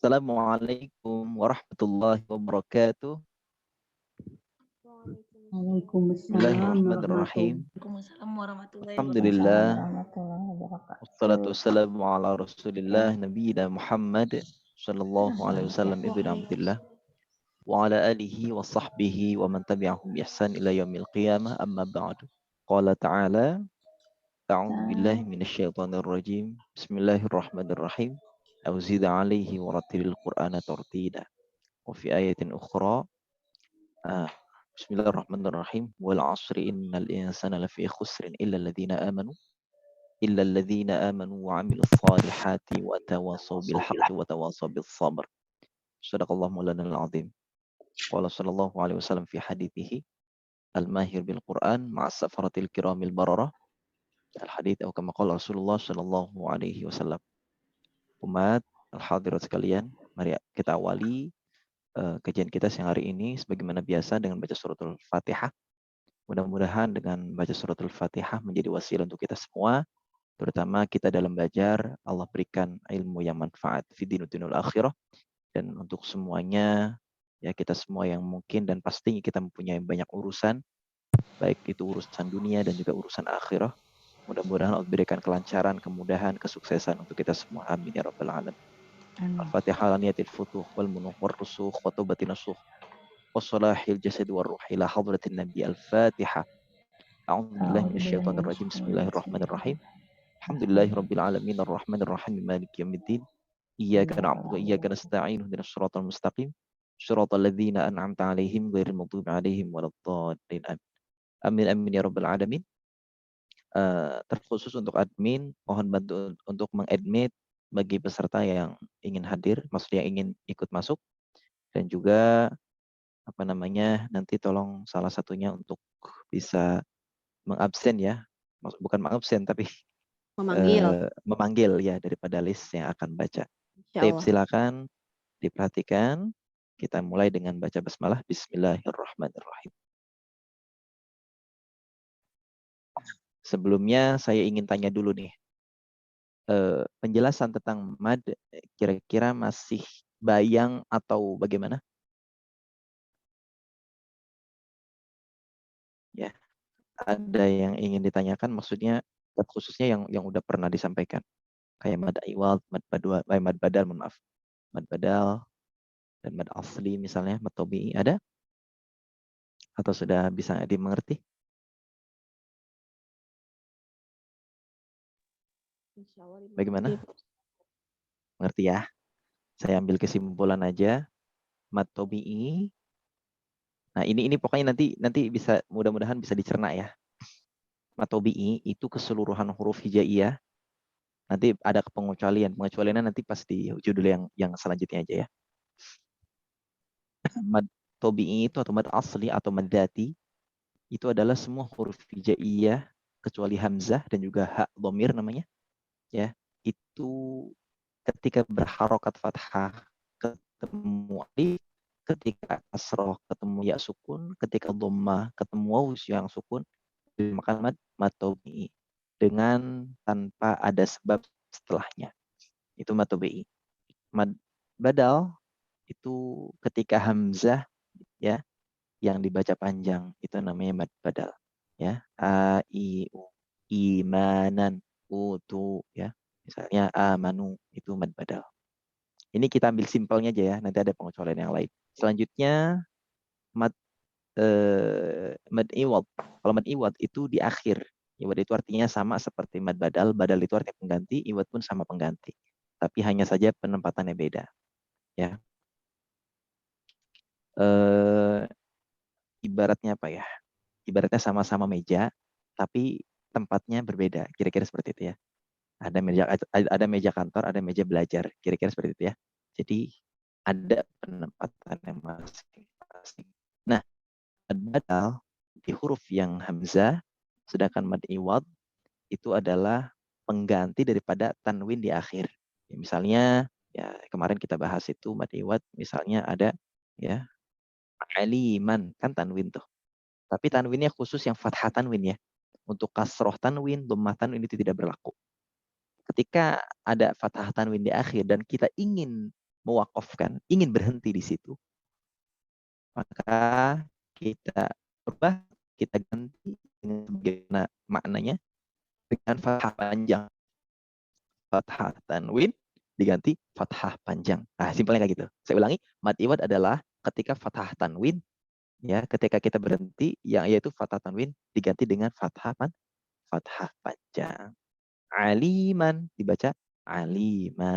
Assalamualaikum warahmatullahi wabarakatuh. Waalaikumsalam Bismillahirrahmanirrahim. warahmatullahi Alhamdulillah. wabarakatuh. Wassalatu wassalamu ala rasulillah nabiyina Muhammad sallallahu alaihi wasallam ibn Abdullah wa ala alihi wa sahbihi wa man tabi'ahum bi ihsan ila yaumil qiyamah amma ba'du. Qala ta'ala a'udzu billahi minasyaitonir rajim. Bismillahirrahmanirrahim. Au zid 'alaihi wa rattilil qur'ana tartila. Wa fi ayatin ukhra Bismillahirrahmanirrahim. Wal 'asri innal insana lafi khusrin illa alladziina aamanu wa 'amilus shalihati wa tawasaw bil haqqi wa tawasaw bis sabr. Shadaqallahu maulanal 'azim. Qala sallallahu alaihi wasallam fi hadithihi al-mahir bil Qur'an ma'as safaratil kiramil bararah. Al-hadits atau kama qala Rasulullah sallallahu alaihi wasallam. Umat al-hadirat sekalian, mari kita awali kajian kita siang hari ini sebagaimana biasa dengan baca suratul Fatihah. Mudah-mudahan dengan baca suratul Fatihah menjadi wasilah untuk kita semua, terutama kita dalam belajar, Allah berikan ilmu yang manfaat fi dinul akhirah, dan untuk semuanya ya kita semua yang mungkin dan pastinya kita mempunyai banyak urusan, baik itu urusan dunia dan juga urusan akhirah. Mudah-mudahan Allah berikan kelancaran, kemudahan, kesuksesan untuk kita semua. Amin ya rabbal alamin. Al-Fatihah ala niyatil futuh wal munuh war rusukh wa taubatin nasuh wa salahil jasad war ruh ila hadratin nabi. Al-Fatihah. A'udzu billahi minasyaitonir rajim. Bismillahirrahmanirrahim. Alhamdulillahirabbil alamin arrahmanir rahim maliki yaumiddin. Iyyaka na'budu wa iyyaka nasta'in ihdinas siratal mustaqim. Shiratal ladzina an'amta 'alaihim ghairil maghdubi 'alaihim waladdallin. Amin amin ya rabbal alamin. Terkhusus untuk admin, mohon bantu untuk mengadmit bagi peserta yang ingin hadir, maksudnya ingin ikut masuk, dan juga nanti tolong salah satunya untuk bisa mengabsen ya, bukan mengabsen tapi memanggil ya daripada list yang akan baca. Taib silakan diperhatikan. Kita mulai dengan baca basmalah. Bismillahirrahmanirrahim. Sebelumnya saya ingin tanya dulu nih, penjelasan tentang mad kira-kira masih bayang atau bagaimana? Ya, ada yang ingin ditanyakan, maksudnya khususnya yang udah pernah disampaikan, kayak mad iwad, mad badal, maaf, mad badal dan mad asli misalnya, mad tabi'i ada? Atau sudah bisa dimengerti? Bagaimana? Mengerti ya? Saya ambil kesimpulan aja. Mad tabi'i. Nah, ini pokoknya nanti bisa, mudah-mudahan bisa dicerna ya. Mad tabi'i itu keseluruhan huruf hijaiyah. Nanti ada pengecualiannya nanti pas di judul yang selanjutnya aja ya. Mad tabi'i itu atau mad asli atau mad dzati itu adalah semua huruf hijaiyah kecuali hamzah dan juga ha dhamir namanya. Ya, itu ketika berharokat fathah ketemu alif, ketika kasroh ketemu ya sukun, ketika dhammah ketemu waw yang sukun, maka mad tabi'i dengan tanpa ada sebab setelahnya. Itu mad tabi'i. Mad badal itu ketika hamzah ya yang dibaca panjang, itu namanya mad badal ya. A I U imanan utu ya. Misalnya amanu itu mad badal. Ini kita ambil simpelnya aja ya, nanti ada pengecualian yang lain. Selanjutnya mad iwad. Kalau mad iwad itu di akhir. Iwad itu artinya sama seperti mad badal. Badal itu artinya pengganti, iwad pun sama pengganti. Tapi hanya saja penempatannya beda. Ya. Ibaratnya apa ya? Ibaratnya sama-sama meja, tapi tempatnya berbeda. Kira-kira seperti itu ya. Ada meja kantor, ada meja belajar. Kira-kira seperti itu ya. Jadi ada penempatan yang masing-masing. Nah, mad badal di huruf yang hamzah, sedangkan mad iwad itu adalah pengganti daripada tanwin di akhir. Ya, misalnya ya kemarin kita bahas itu mad iwad, misalnya ada ya aliman, kan tanwin tuh. Tapi tanwinnya khusus yang fathah tanwin ya. Untuk kasroh tanwin, dhammah tanwin itu tidak berlaku. Ketika ada fathah tanwin di akhir dan kita ingin mewakafkan, ingin berhenti di situ, maka kita rubah, kita ganti dengan bagaimana maknanya, dengan fathah panjang. Fathah tanwin diganti fathah panjang. Nah, simpelnya kayak gitu. Saya ulangi, mad iwad adalah ketika fathah tanwin, ya, ketika kita berhenti, yaitu fathah tanwin diganti dengan fathah panjang. Aliman dibaca alima.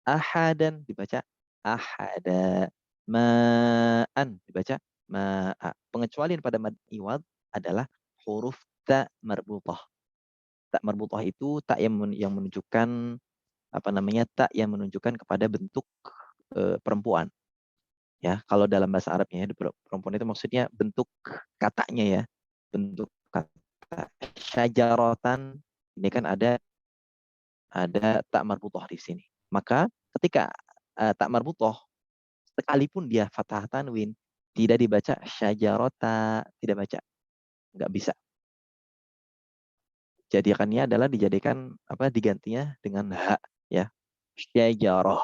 Ahadan dibaca ahada. Ma'an dibaca ma'a. Pengecualian pada mad iwad adalah huruf ta marbutah. Tak marbutah itu tak yang menunjukkan tak yang menunjukkan kepada bentuk perempuan. Ya, kalau dalam bahasa Arabnya perempuan itu maksudnya bentuk katanya ya. Bentuk kata syajaratan ini kan ada tak marbutah di sini. Maka ketika tak marbutah sekalipun dia fathah tanwin tidak dibaca syajarota, tidak baca. Nggak bisa. Jadikannya adalah digantinya dengan hak ya. Syajarah.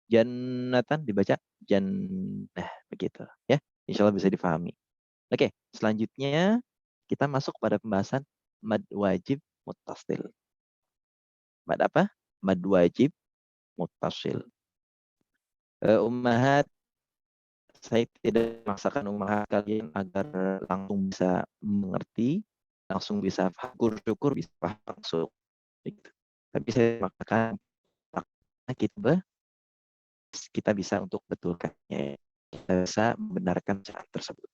Jannatan dibaca jannah begitu ya. Insya Allah bisa difahami. Oke, selanjutnya kita masuk pada pembahasan mad wajib muttasil. Mad apa? Mad wajib muttasil. Ummahat, saya tidak memaksakan ummahat kalian agar langsung bisa mengerti, langsung bisa syukur bisa paham langsung. Gitu. Tapi saya mengatakan kita bisa untuk betulkannya, kita bisa membenarkan cara tersebut.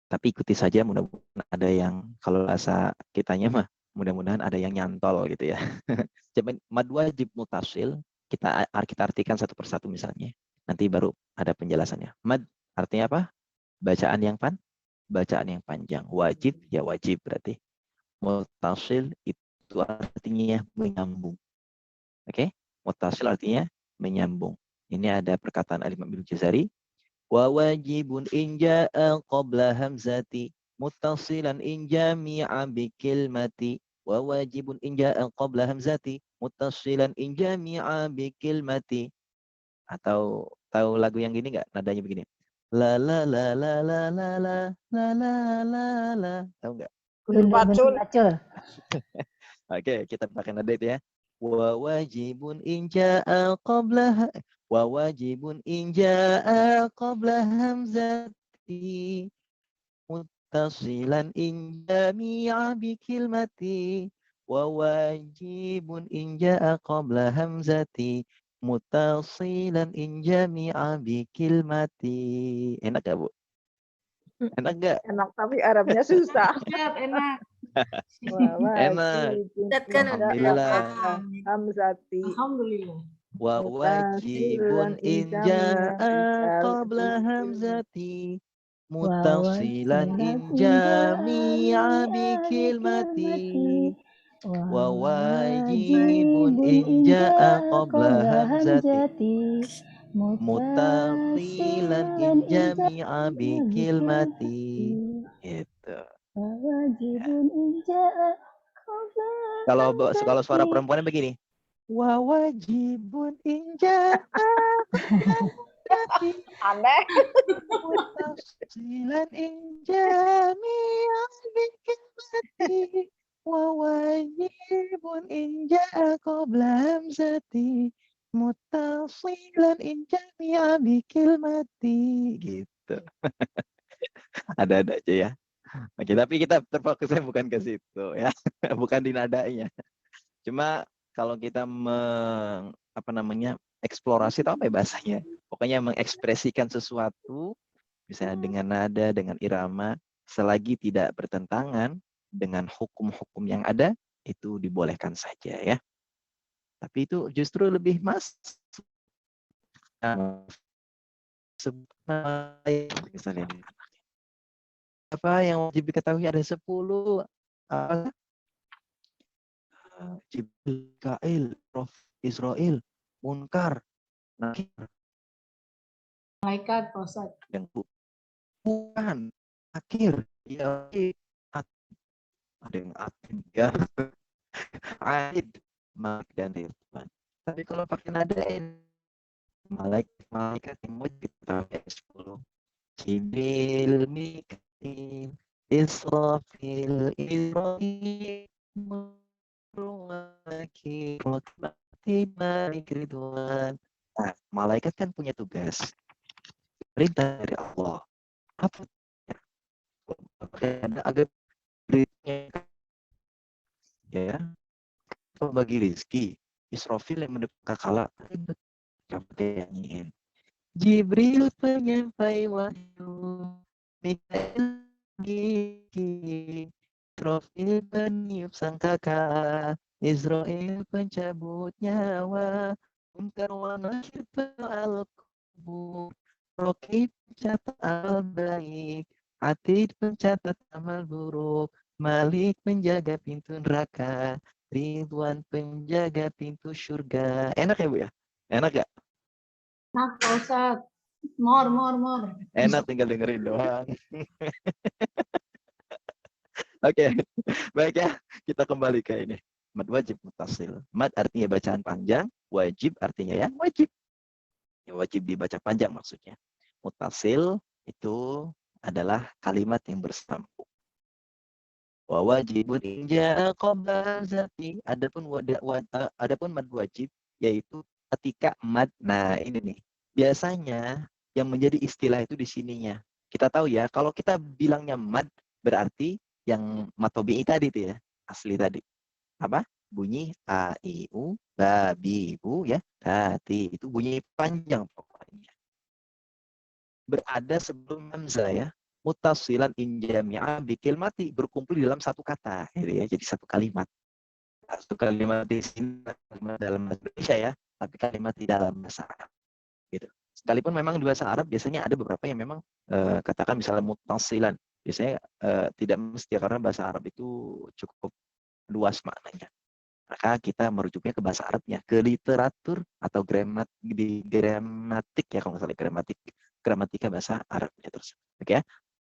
Tapi ikuti saja, mudah-mudahan ada yang, kalau bahasa kitanya mah, mudah-mudahan ada yang nyantol gitu ya. Cuman mad wajib mutasil, kita artikan satu persatu misalnya. Nanti baru ada penjelasannya. Mad artinya apa? Bacaan yang panjang. Wajib ya wajib berarti. Mutasil itu artinya menyambung. Oke? Mutasil artinya menyambung. Ini ada perkataan Al-Imam Ibnu Jazari. Wa wajibun in ja'a qabla hamzati muttasilan in jami'a bi kilmati. Wa wajibun in ja'a qabla hamzati muttasilan in jami'a bi kilmati. Atau tahu lagu yang gini enggak? Nadanya begini. La la la la la la la la la la la. Tahu enggak? Pacul. Oke, kita pakai nada itu ya. Wa wajibun in ja'a qabla wajibun in ja'a qabla hamzati muttasilan in jami'a bi kilmati wajibun in ja'a qabla hamzati muttasilan in jami'a bi kilmati. Enak gak, Bu? Enak gak? Enak, tapi Arabnya susah. Enak. Enak. Alhamdulillah. Hamzati. Alhamdulillah. Wa wajibun in ja'a qabla hamzati muttasilan in jami'a bi kilmati wa wajibun in ja'a qabla hamzati muttasilan in jami'a bi kilmati. Gitu. Wajibun in ja'a qabla Kalau suara perempuannya begini. Wa wajibun in ja'a Aneh. muttasilan in jami'a bi kilmati wa wajibun in ja'a qabla hamzati muttasilan in jami'a bi kilmati. Gitu. Ada-ada aja ya. Oke, tapi kita terfokusnya bukan ke situ ya. Bukan di nadanya. Cuma kalau kita eksplorasi atau apa ya bahasanya, pokoknya mengekspresikan sesuatu misalnya dengan nada, dengan irama, selagi tidak bertentangan dengan hukum-hukum yang ada, itu dibolehkan saja ya. Tapi itu justru lebih misalnya apa yang wajib diketahui ada 10 Jibril, Kail, Prof, Israel, Munkar, Nakir. malaikat, Ustaz. Yang bukan Nakir. Ya, ada yang atin ya. Aid, Malik dan Irfan. Tapi kalau pakai nada Malaikat yang wajib sampai 10. Jibril, Mikail, Israfil, Ibrahim, Wakil, Malik Ridwan. Nah, malaikat kan punya tugas. Perintah dari Allah. Apa? Ada agak beritanya ya, bagi rizki. Israfil yang mendekat kala. Yang ingin. Jibril penyampai wahyu, Mikail gigi, Israfil peniup sangkaka, Israel pencabut nyawa, Munkar wa Nakir pengolah kubur, Rokib pencatat amal baik, Atid pencatat amal buruk, Malik penjaga pintu neraka, Ridwan penjaga pintu surga. Enak ya Bu ya? Enak gak? Nah, Pak Ustadz. More. Enak tinggal dengerin doang. Oke, baik ya. Kita kembali ke ini. Mad wajib mutasil. Mad artinya bacaan panjang, wajib artinya yang wajib. Yang wajib dibaca panjang maksudnya. Mutasil itu adalah kalimat yang bersambung. Wa wajibun inja qabla zati. Adapun mad wajib yaitu ketika mad. Nah, ini nih. Biasanya yang menjadi istilah itu di sininya. Kita tahu ya, kalau kita bilangnya mad berarti yang mad tabi'i tadi itu ya, asli tadi. Apa? Bunyi a i u ba bi bu ya. Tadi itu bunyi panjang pokoknya. Berada sebelum hamzah ya. Mutasilan injami'a bikil mati, berkumpul di dalam satu kata gitu ya, jadi satu kalimat. Satu kalimat di sini dalam bahasa Indonesia ya, tapi kalimat di dalam bahasa Arab gitu. Sekalipun memang di bahasa Arab biasanya ada beberapa yang memang katakan misalnya mutasilan, biasanya tidak mesti karena bahasa Arab itu cukup luas maknanya. Maka kita merujuknya ke bahasa Arabnya, ke literatur atau gramatik ya, kalau misalnya gramatika bahasa Arabnya terus. Oke ya.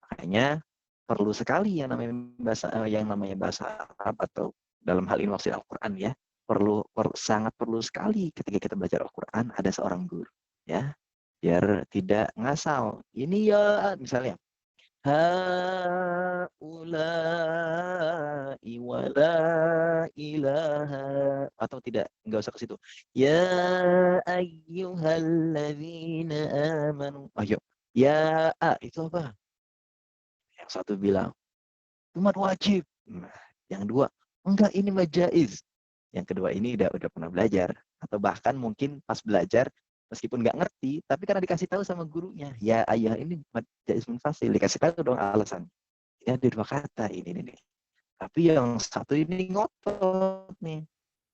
Makanya perlu sekali yang namanya bahasa Arab atau dalam hal ini maksud Al-Qur'an ya. Sangat perlu sekali ketika kita belajar Al-Qur'an ada seorang guru ya. Biar tidak ngasal. Ini ya misalnya haula'i wa la ilaha, atau tidak, enggak usah ke situ. Ya ayyuhalladzina amanu. Ayo. Ya itu apa? Yang satu bilang, cuma wajib. Nah, yang dua, enggak ini mah jaiz. Yang kedua ini udah pernah belajar atau bahkan mungkin pas belajar meskipun nggak ngerti, tapi karena dikasih tahu sama gurunya, ya ayah ini jaiz munfasil, dikasih tahu dong alasan. Ini ada dua kata ini. Tapi yang satu ini ngotot nih.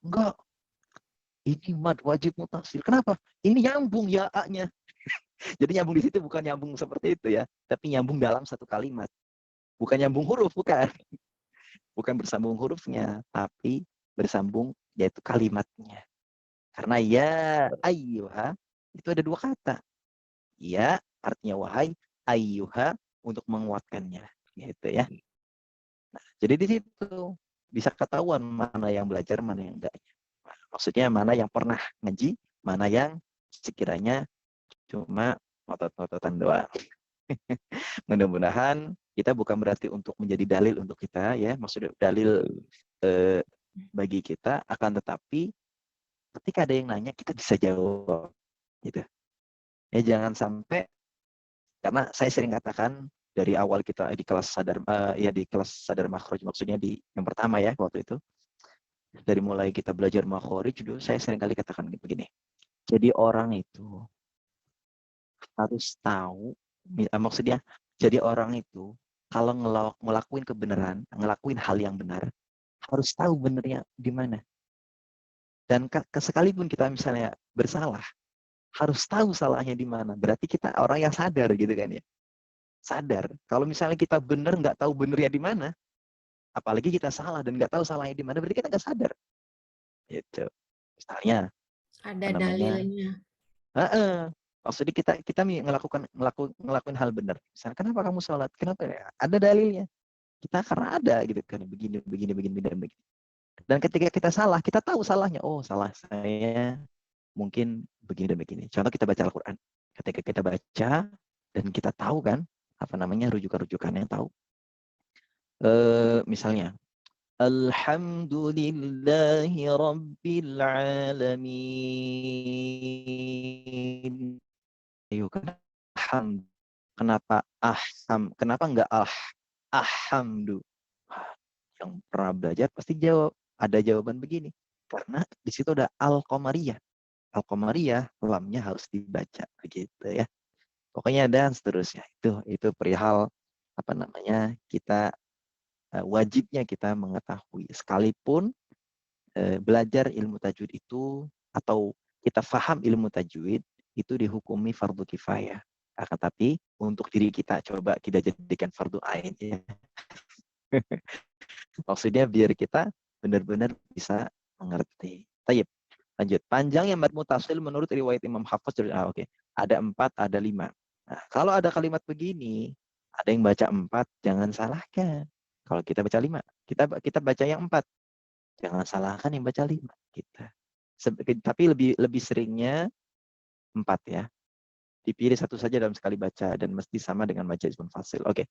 Enggak, ini mad wajib mutasil. Kenapa? Ini nyambung ya A-nya. Jadi nyambung di situ bukan nyambung seperti itu ya, tapi nyambung dalam satu kalimat. Bukan nyambung huruf, bukan. Bukan bersambung hurufnya, tapi bersambung yaitu kalimatnya. Karena ya ayyuha itu ada dua kata. Ya artinya wahai, ayyuha untuk menguatkannya, gitu ya. Nah, jadi di situ bisa ketahuan mana yang belajar, mana yang enggak. Maksudnya mana yang pernah ngaji, mana yang sekiranya cuma otot-ototan doang. Mudah-mudahan kita bukan berarti untuk menjadi dalil untuk kita ya, maksudnya dalil bagi kita, akan tetapi ketika ada yang nanya kita bisa jawab gitu. Ya jangan sampai, karena saya sering katakan dari awal kita di kelas sadar makhraj, maksudnya di yang pertama ya waktu itu, dari mulai kita belajar makhraj dulu saya sering kali katakan begini. Jadi orang itu harus tahu, maksudnya jadi orang itu kalau ngelakuin kebenaran, ngelakuin hal yang benar, harus tahu benernya di mana. Dan sekalipun kita misalnya bersalah, harus tahu salahnya di mana. Berarti kita orang yang sadar gitu kan ya. Sadar. Kalau misalnya kita benar nggak tahu benernya di mana, apalagi kita salah dan nggak tahu salahnya di mana, berarti kita nggak sadar. Gitu. Misalnya Ada dalilnya. Maksudnya kita ngelakuin hal benar. Misalnya kenapa kamu sholat? Kenapa? Ada dalilnya. Kita karena ada gitu kan, begini. Dan ketika kita salah, kita tahu salahnya. Oh, salah saya mungkin begini dan begini. Contoh kita baca Al-Quran. Ketika kita baca dan kita tahu kan, apa namanya rujukan-rujukannya tahu. Misalnya, Alhamdulillahi Rabbil Alamin. Ayo, kenapa kenapa enggak alhamdu? Yang pernah belajar pasti jawab. Ada jawaban begini. Karena di situ ada al-qamariyah. Al-qamariyah, lamnya harus dibaca. Begitu ya. Pokoknya dan seterusnya. Itu perihal apa namanya kita wajibnya kita mengetahui. Sekalipun belajar ilmu tajwid itu atau kita faham ilmu tajwid itu dihukumi fardu kifayah. Akan tapi untuk diri kita coba kita jadikan fardu ain ya. Maksudnya biar kita benar-benar bisa mengerti. Tayyib. Lanjut. Panjangnya mad mutasil menurut riwayat Imam Hafiz. Oke. Ada 4, ada 5. Nah, kalau ada kalimat begini, ada yang baca 4, jangan salahkan. Kalau kita baca 5, kita baca yang 4. Jangan salahkan yang baca 5 kita. Tapi lebih seringnya 4 ya. Dipilih satu saja dalam sekali baca dan mesti sama dengan majaz munfasil. Oke.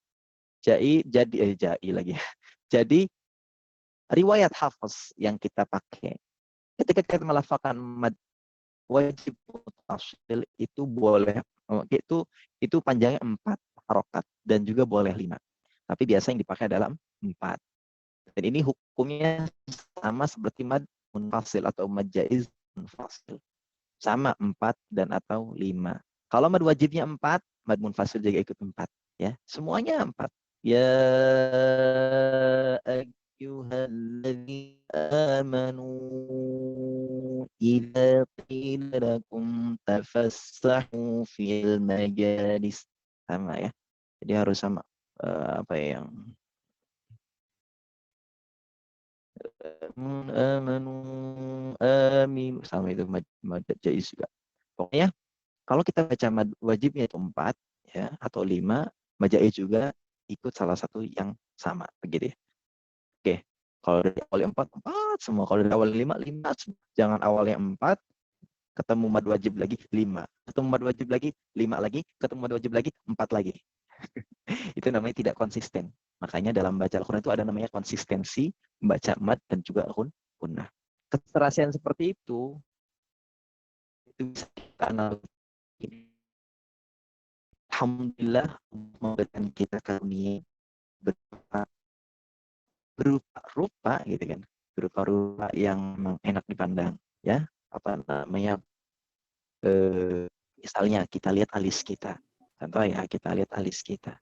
Jai lagi. Jadi riwayat Hafiz yang kita pakai ketika kita melafalkan mad wajib mutasil itu boleh itu panjangnya 4 harokat dan juga boleh 5. Tapi biasa yang dipakai dalam 4. Dan ini hukumnya sama seperti mad munfasil atau mad jaiz munfasil. Sama 4 dan atau 5. Kalau mad wajibnya 4, mad munfasil juga ikut 4 ya. Semuanya 4. Ya ayyuhalladzina amanu idza qila lakum tafassahu fil majalis. Sama ya. Jadi harus sama apa yang amanu amin sama itu mad jaiz juga. Pokoknya kalau kita baca mad wajibnya itu 4 ya atau 5, mad jaiz juga ikut salah satu yang sama begitu ya. Oke. Kalau dari awal 4 semua, kalau dari awal 5 semua. Jangan awalnya 4 ketemu mad wajib lagi 5, ketemu mad wajib lagi 5 lagi, ketemu mad wajib lagi 4 lagi. Itu namanya tidak konsisten. Makanya dalam baca Al-Quran itu ada namanya konsistensi, membaca mad dan juga gunnah. Keserasian seperti itu bisa kita analogi. Alhamdulillah memberikan kita karunia berupa rupa gitu kan, berupa rupa yang memang enak dipandang ya. Apa namanya misalnya kita lihat alis kita, contoh ya, kita lihat alis kita,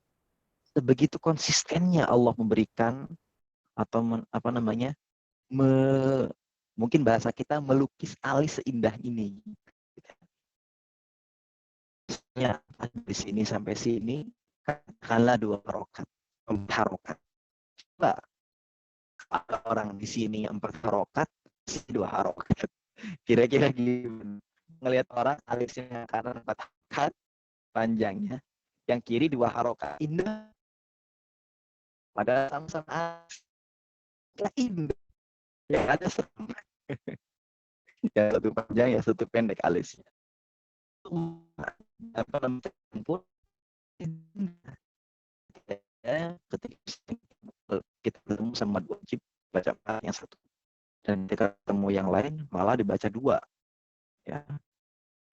sebegitu konsistennya Allah memberikan atau mungkin bahasa kita melukis alis seindah ini. Ya, di sini sampai sini katakanlah 2 harokat, 4 harokat. Coba ada orang di sini 4 harokat, 2 harokat. Kira-kira gimana? Ngelihat orang alisnya yang kanan 4 harokat panjangnya, yang kiri 2 harokat. Indah. Padahal sama-sama indah. Yang ada sama. Yang satu panjang, yang satu pendek alisnya. Apa namanya pun ketika kita ketemu sama wajib baca yang satu dan kita ketemu yang lain malah dibaca 2 ya,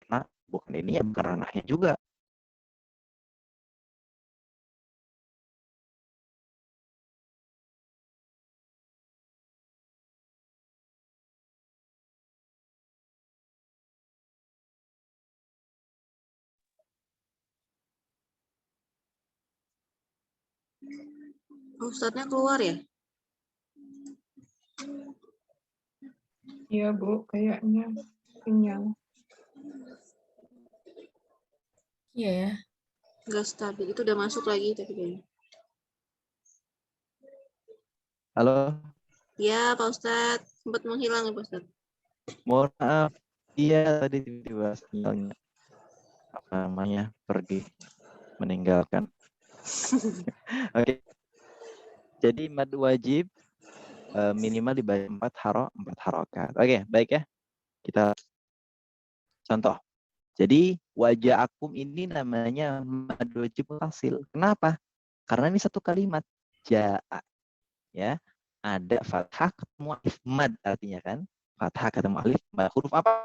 karena bukan ini ya, bukan ranahnya juga. Ustadznya keluar ya? Iya Bu, kayaknya sinyal. Iya ya. Nggak stabil. Itu udah masuk lagi tapi kayaknya. Halo. Ya Pak Ustadz, sempat menghilang ya Pak Ustadz. Mohon maaf. Iya tadi tiba-tiba sinyalnya apa namanya pergi, meninggalkan. Oke. Jadi mad wajib minimal dibaca 4 harokat. Oke, baik ya. Kita Contoh. Jadi wajah akum ini namanya mad wajib mutasil. Kenapa? Karena ini satu kalimat. Ja'a. Ya. Ada fathah ketemu alif mad artinya kan. Fathah ketemu alif mad. Huruf apa?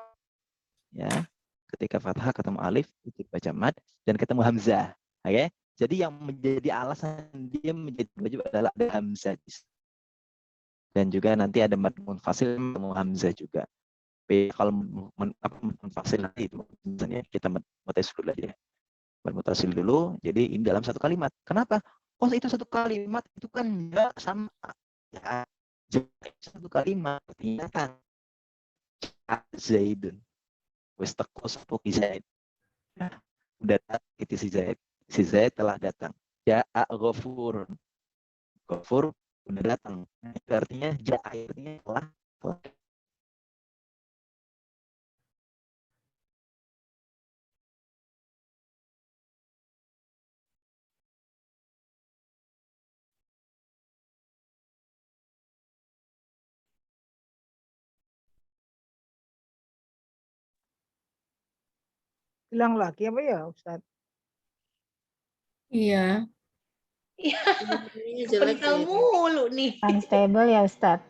Ya. Ketika fathah ketemu alif itu baca mad dan ketemu hamzah. Oke? Jadi yang menjadi alasan dia menjadi wajib adalah ada hamzah. Dan juga nanti ada mad munfasil ketemu hamzah juga. Kalau munfasil nanti itu misalnya kita mutasil dulu aja. Mutasil dulu. Jadi ini dalam satu kalimat. Kenapa? Oh itu satu kalimat itu kan enggak sama. Ya, satu kalimat artinya kan Zaidun. Wes teko sapa ki Zaid. Nah, udah datang itu si Zaid. Si Zaid telah datang. Ja'a ghafur. Ghafur udah datang. Nah, itu artinya ja'a artinya telah. Hilang lagi apa ya Ustaz? Iya. Ini jelek Kental ya. mulu nih. Unstable ya Ustadz.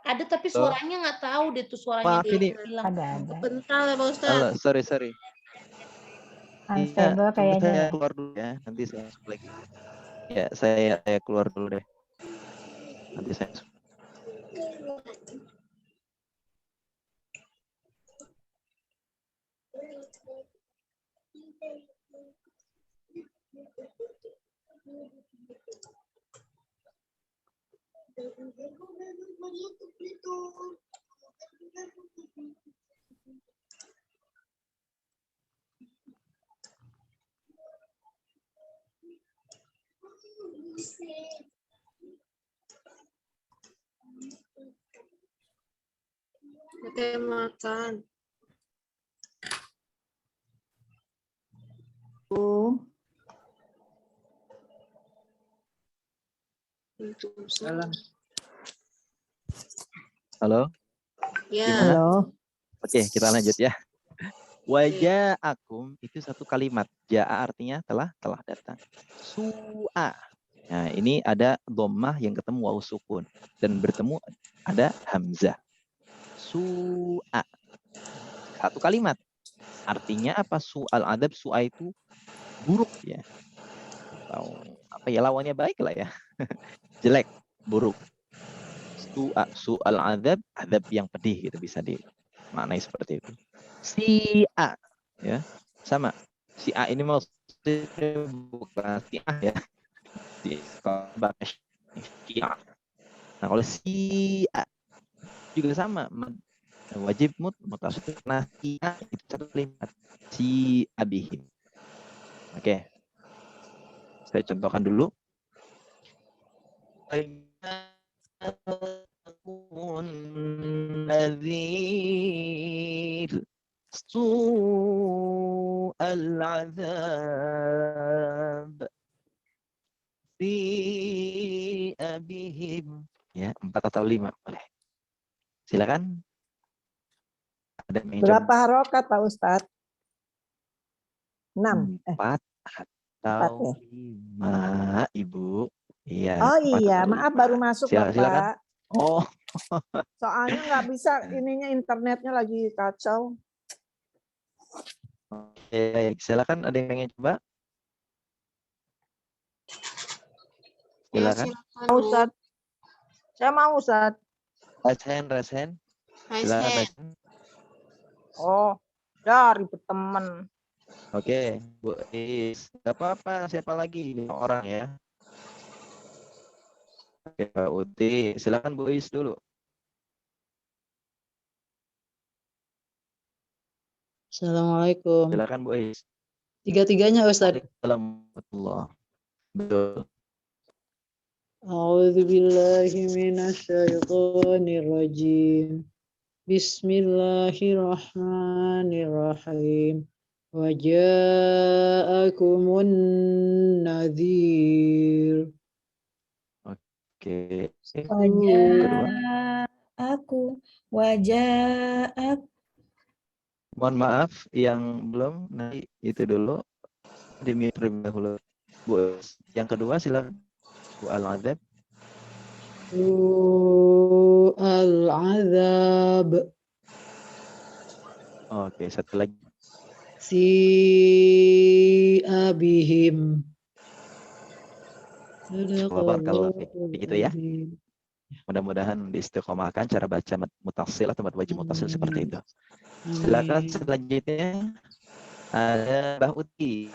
Ada tapi suaranya nggak tahu deh tuh suaranya Maaf dia ini. hilang. Ada. Bentar ya Pak Ustadz. Halo, sorry. Unstable Iya, kayaknya. saya keluar dulu ya. Nanti saya masuk lagi. Ya, saya keluar dulu deh. Nanti saya masuk. Oke, makan. Salam. Halo. Ya. Halo. Oke, kita lanjut ya. Wajah akum itu satu kalimat. Ja'a artinya telah datang. Su'a. Nah, ini ada dhammah yang ketemu waw sukun dan bertemu ada hamzah. Su'a. Satu kalimat. Artinya apa? Su'al adab, su'a itu buruk ya. Atau apa ya, lawannya baik lah ya. Jelek, buruk. Su'al adab, adab yang pedih gitu bisa dimaknai seperti itu. Si A ya, sama. Si A ini maksudnya bukan si A ya. Si A. Nah, kalau si A juga sama, wajib mutasil. Nah, si A itu satu kalimat. Si abihim. Oke. Saya contohkan dulu. Nadhir su'al azab fi abihim. Ya, 4 atau 5 boleh. Silakan. Ada yang Berapa harokat Pak Ustadz? 6. 4 atau 5, Ibu. Iya. Oh 4 iya, atau maaf 5. baru masuk Silakan. Bapak. Oh. Soalnya nggak bisa, ininya internetnya lagi kacau. Oke, silakan, ada yang pengen coba? Ya, Silakan. silakan. Pak Ustadz. Saya mau Ustadz. Rasen. Silakan Raisen. Rasen. Oh, ya ribet temen. Oke, Bu Is. Gak apa-apa, siapa lagi? 5 orang ya. Oke, Pak Uti. Silakan Bu Is dulu. Assalamualaikum. Silakan Bu Is. Tiga-tiganya Ustaz. Assalamualaikum. Betul. A'udzu billahi minasyaitonir rajim. Bismillahirrahmanirrahim. Wa ja'akumun nadhir. Oke. Kedua. aku waja'ak. Mohon maaf yang belum, nanti itu dulu di-mute terlebih dahulu. Bu, yang kedua silakan. Bu Al-Adzab. Al-azab. Oke, satu lagi. Si abihim. Barakallahu fiik. Begitu ya. Mudah-mudahan diistiqomahkan cara baca mutasil atau mad wajib mutasil seperti itu. Silakan selanjutnya ada Mbah Uti.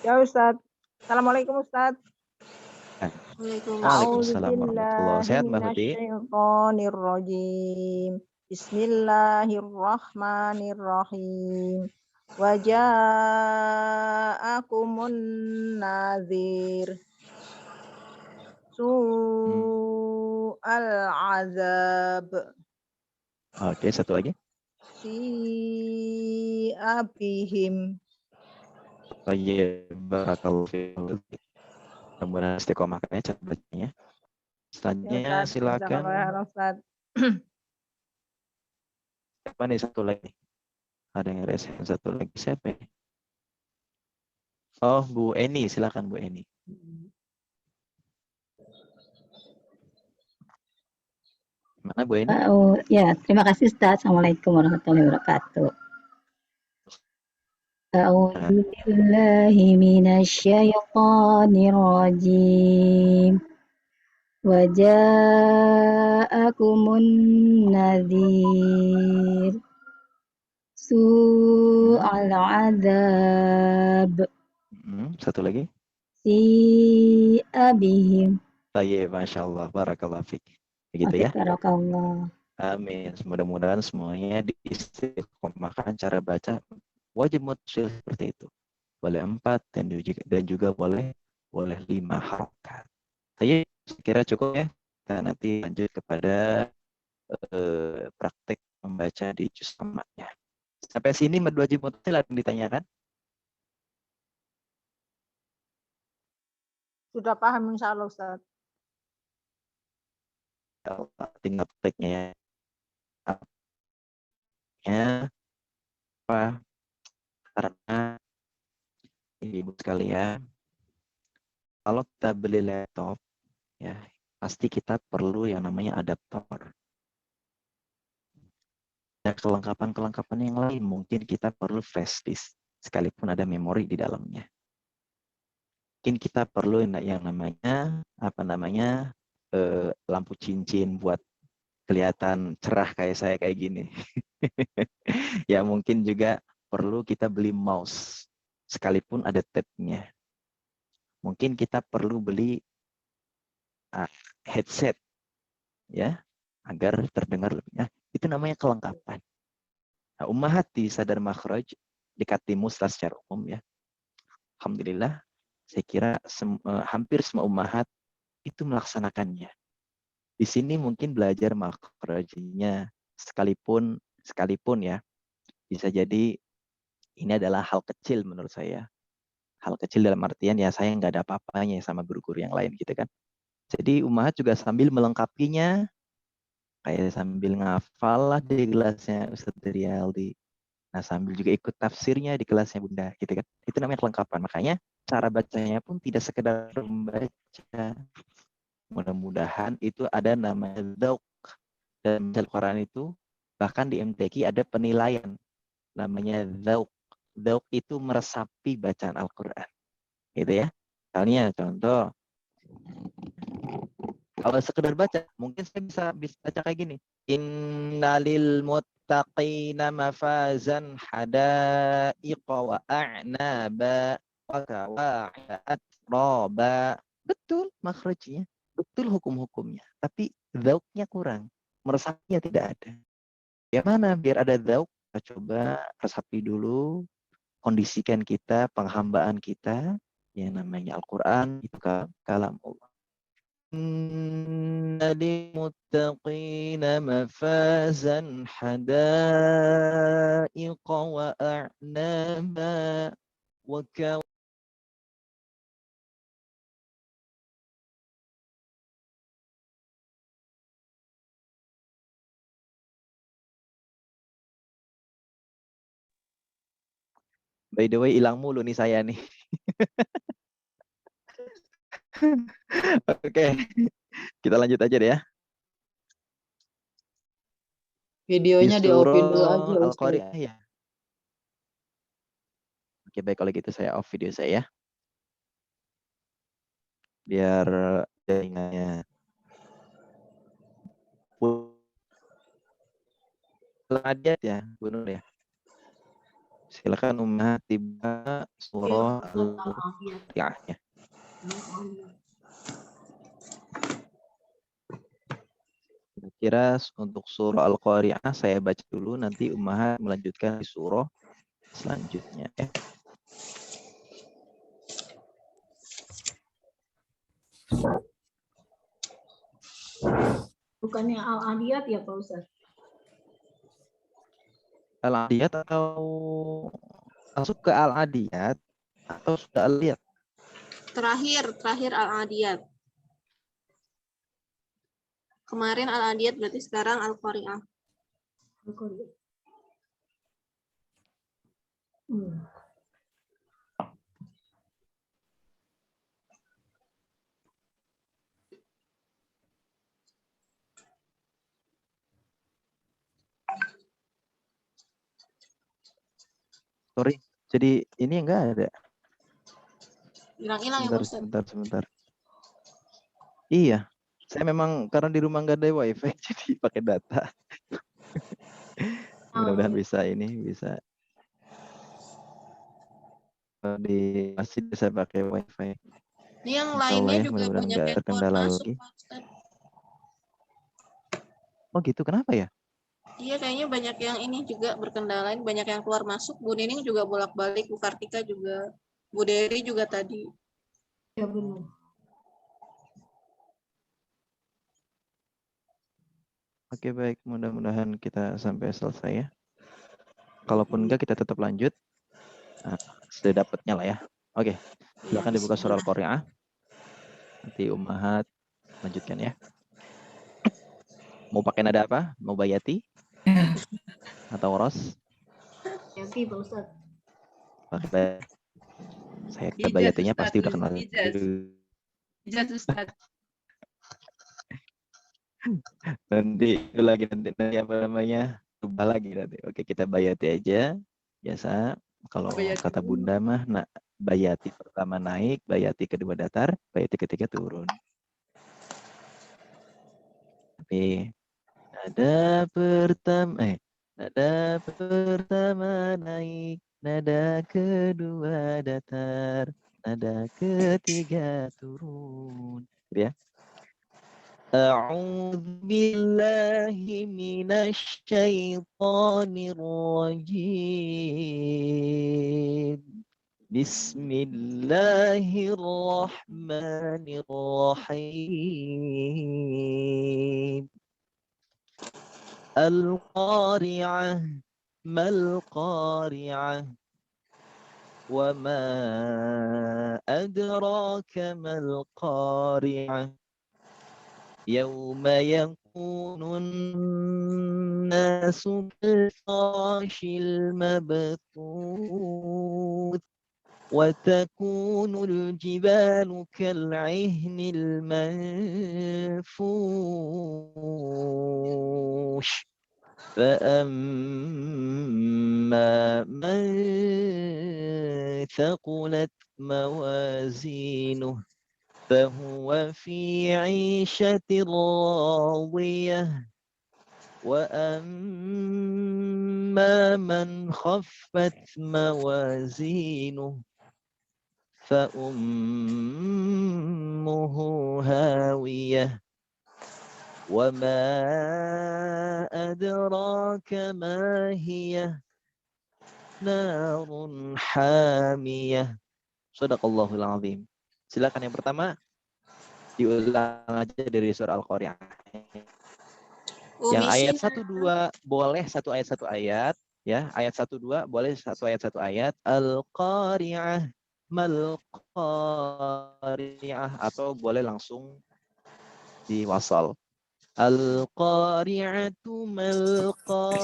Ya Ustadz. Assalamualaikum Ustadz. Waalaikumsalam warahmatullahi wabarakatuh. Sehat Mbah Uti? A'udzubillahiminasyaitonirrajim. Bismillahirrahmanirrahim. Waja'akumun nazir. Su'al azab. Oke, satu lagi. Si abihim. Baik, barakallahu fiik. Mudah-mudahan istiqomahkannya cara bacanya. Selanjutnya silakan. Ustadz. Siapa nih satu lagi? Ada yang resen satu lagi. Siapa ini? Oh, Bu Eni. Silakan Bu Eni. Mana Bu Eni? Oh, ya, terima kasih Ustaz. Assalamualaikum warahmatullahi wabarakatuh. A'udzu billahi minasyaitonir rajim. Wa ja'akumun nadhir. Su'al azab. Satu lagi. Si abihim. Baik, Masya Allah. Barakallahu fiik. Begitu ya. Barakallah. Amin. Mudah-mudahan semuanya diistiqomahkan cara baca wajib mutasil seperti itu. Boleh 4 dan juga boleh 5 harokat. Saya kira cukup ya. Kita nanti lanjut kepada praktek membaca di juz amatnya. Sampai sini mad wajib mutasil ada yang ditanyakan? Sudah paham insya Allah Ustaz. Tinggal prakteknya ya. Apa? Karena ibu sekalian, kalau kita beli laptop, ya pasti kita perlu yang namanya adaptor. Dan kelengkapan yang lain mungkin kita perlu flash disk, sekalipun ada memori di dalamnya. Mungkin kita perlu yang namanya lampu cincin buat kelihatan cerah kayak saya kayak gini. Ya mungkin juga perlu kita beli mouse, sekalipun ada tab-nya. Mungkin kita perlu beli headset, ya, agar terdengar lebih. Itu namanya kelengkapan. Nah, ummahat di sadar makhraj dikatimu secara umum ya. Alhamdulillah, saya kira hampir semua ummahat itu melaksanakannya. Di sini mungkin belajar makhrajnya sekalipun ya, bisa jadi ini adalah hal kecil menurut saya. Hal kecil dalam artian ya saya nggak ada apa-apanya sama guru-guru yang lain gitu kan. Jadi ummahat juga sambil melengkapinya, kayak sambil ngafal lah di kelasnya Ustadz Riyaldi. Nah sambil juga ikut tafsirnya di kelasnya Bunda gitu kan. Itu namanya kelengkapan. Makanya cara bacanya pun tidak sekedar membaca. Mudah-mudahan itu ada namanya dzauq. Dan Al-Quran itu bahkan di MTQ ada penilaian namanya dzauq. Dzauq itu meresapi bacaan Al-Quran. Gitu ya. Misalnya contoh, kalau sekedar baca, mungkin saya bisa baca kayak gini. Innalil muttaqina mafazan hadaiqa wa a'naba wa kawa'a atraba. Betul makhrajnya, betul hukum-hukumnya. Tapi dzauqnya kurang, meresapinya tidak ada. Bagaimana biar ada dzauq? Kita coba resapi dulu, kondisikan kita, penghambaan kita, yang namanya Al-Quran, itu kalam Allah. إن للمتقين مفازا حدائق وأعنابا By the way, hilang mulu nih saya nih. Oke, kita lanjut aja deh ya. Videonya Di di-off-in dulu surah aja, Ustaz. Al-Qari'ah ya. Oke, baik kalau gitu saya off video saya ya. Biar jaringannya Al-Adiyat ya, Bu Nur ya. Silakan Ummahat tiba surah Al-Qari'ah ya. Kira untuk surah Al-Qari'ah saya baca dulu, nanti Ummahat melanjutkan di surah selanjutnya ya. Bukannya Al-Adiyat ya Pak Ustaz? Al-Adiyat atau masuk ke Al-Adiyat atau sudah Al-Adiyat? Terakhir Al-Adiyat. Kemarin Al-Adiyat berarti sekarang Al-Qari'ah. Sorry, jadi ini enggak ada. Hilang-hilang ya Pak Ustaz. Sebentar. Iya, saya memang karena di rumah nggak ada wifi, jadi pakai data. Mudah-mudahan bisa di masjid bisa pakai wifi. Yang Insya Allah lainnya ya, juga mudah-mudahan banyak nggak yang keluar terkendala masuk lagi. Pak Ustaz. Oh gitu, kenapa ya? Iya kayaknya banyak yang ini juga berkendala, banyak yang keluar masuk. Bu Nining juga bolak-balik, Bu Kartika juga, Bu Dery juga tadi. Ya benar. Oke baik, mudah-mudahan kita sampai selesai ya. Kalaupun enggak kita tetap lanjut. Nah, sudah dapatnya lah ya. Oke, silakan dibuka surah Al-Qari'ah. Nanti Ummahat lanjutkan ya. Mau pakai nada apa? Mau bayati? Atau ros? Yati Pak Ustaz. Pakai saya kira bayatinya pasti udah kenal. Ijaz Ustaz. Nanti apa namanya? Ubah lagi nanti. Oke, kita bayati aja. Biasa kalau Bayati kata dulu. Bunda mah bayati pertama naik, bayati kedua datar, bayati ketiga turun. Tapi nada pertama naik, nada kedua datar, nada ketiga turun. Ya. A'udzu billahi minasy syaithanir rajim. Bismillahirrahmanirrahim. Al-Qari'ah mal-Qari'ah wa ma adraka mal-Qari'ah Yawma yakunun nasu kal-farashil mabthuth wa takunul jibalu kal-'ihnil manfush فأما من ثقلت موازينه فهو في عيشة راضية وأما من خفت موازينه فأمه هاوية وما أدراك ما هي نار حامية Shadaqallahul Azim. Silakan yang pertama diulang aja dari surah Al-Qari'ah. Yang ayat 1-2 boleh satu ayat ya. Ayat 1-2 boleh satu ayat. Al-Qari'ah mal-Qari'ah atau boleh langsung diwasal. Al-Qari'atu mal-Qari'ah